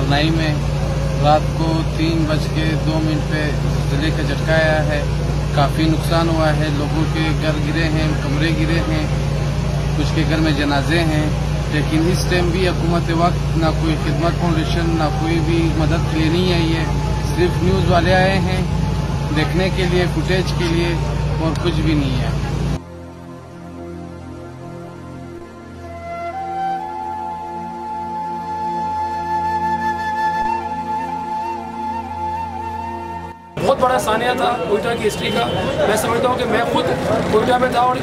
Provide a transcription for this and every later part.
अरनाई में रात को 3:02 पे ज़िले का झटका आया है। काफ़ी नुकसान हुआ है, लोगों के घर गिरे हैं, कमरे गिरे हैं, कुछ के घर में जनाजे हैं। लेकिन इस टाइम भी हुकूमत वक्त ना कोई खिदमत फाउंडेशन ना कोई भी मदद के लिए नहीं आई है। सिर्फ न्यूज़ वाले आए हैं देखने के लिए, फुटेज के लिए, और कुछ भी नहीं है। बहुत बड़ा सानिया था कोयटा की हिस्ट्री का। मैं समझता हूँ कि मैं खुद कोयटा में था और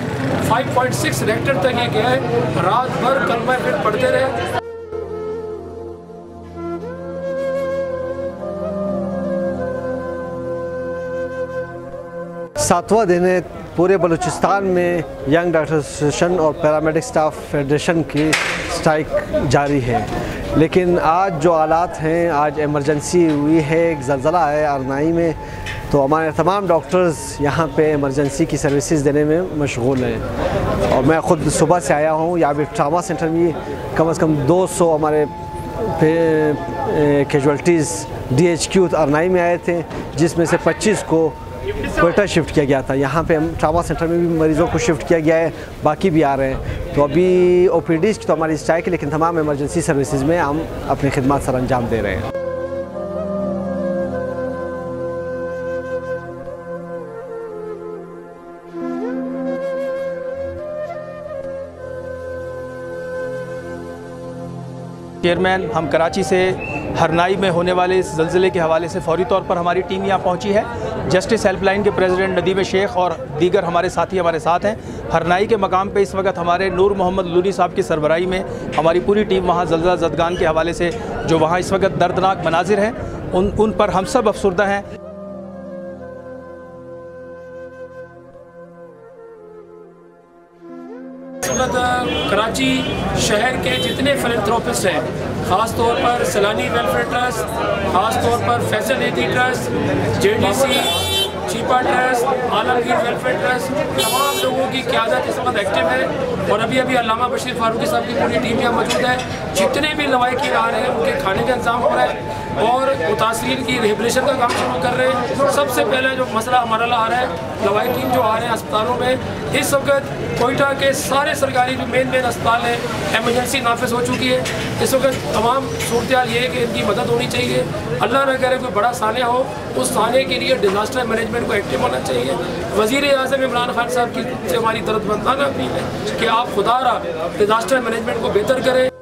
5.6 रेक्टर तक ये गया है। रात भर कलमा फिर पढ़ते रहे। सातवां दिन है, पूरे बलूचिस्तान में यंग डॉक्टर एसोसिएशन और पैरामेडिक स्टाफ फेडरेशन की स्ट्राइक जारी है। लेकिन आज जो हालात हैं, आज इमरजेंसी हुई है, एक ज़लज़ला है अरनाई में, तो हमारे तमाम डॉक्टर्स यहाँ पे इमरजेंसी की सर्विसेज देने में मशगूल हैं। और मैं ख़ुद सुबह से आया हूँ। यहाँ पे ट्रामा सेंटर में कम से कम 200 हमारे कैजुअल्टीज़ DHQ अरनाई में आए थे, जिसमें से 25 को कोयटा शिफ्ट किया गया था। यहाँ पे ट्रामा सेंटर में भी मरीज़ों को शिफ्ट किया गया है, बाकी भी आ रहे हैं। तो अभी OPDs की तो हमारी स्ट्राइक है, लेकिन तमाम इमरजेंसी सर्विसेज में हम अपनी खिदमत सर अंजाम दे रहे हैं। चेयरमैन, हम कराची से हरनाई में होने वाले इस ज़लज़ले के हवाले से फ़ौरी तौर पर हमारी टीम यहाँ पहुँची है। जस्टिस हेल्पलाइन के प्रेसिडेंट नदीम शेख और दीगर हमारे साथी हमारे साथ हैं। हरनाई के मकाम पे इस वक्त हमारे नूर मोहम्मद लूनी साहब की सरबराही में हमारी पूरी टीम वहाँ ज़लज़ला ज़दगान के हवाले से जो वहाँ इस वक्त दर्दनाक मनाजिर हैं उन पर हम सब अफसुर्दा हैं। कराची शहर के जितने फिलैंथ्रोपिस्ट हैं, ख़ास तौर पर सलानी वेलफेयर ट्रस्ट, ख़ास तौर पर फैसल एदी trust, JDC, Chhipa trust, Alamgir welfare trust, तमाम लोगों की क़यादत इस वक्त एक्टिव है। और अभी अल्लामा बशीर फारूकी साहब की पूरी टीम यहाँ मौजूद है। जितने भी लवाहिकीन आ रहे हैं उनके खाने का इंतजाम हो रहा है और मुतासरीन की रिहेबिलिटेशन का काम शुरू कर रहे हैं। सबसे पहले जो मसला हमारा आ रहा है, लवाहिकीन जो आ रहे हैं अस्पतालों में, इस वक्त कोयटा के सारे सरकारी जो मेन अस्पताल हैं एमरजेंसी नाफिज हो चुकी है। इस वक्त तमाम सूरत ये है कि इनकी मदद होनी चाहिए। अल्लाह न करे कोई बड़ा सानिया हो, उस सानिया के लिए डिज़ास्टर मैनेजमेंट को एक्टिव होना चाहिए। वज़ीर-ए-आज़म इमरान खान साहब की से हमारी दर्दमंदाना अपील है कि आप खुदा डिज़ास्टर मैनेजमेंट को बेहतर करें।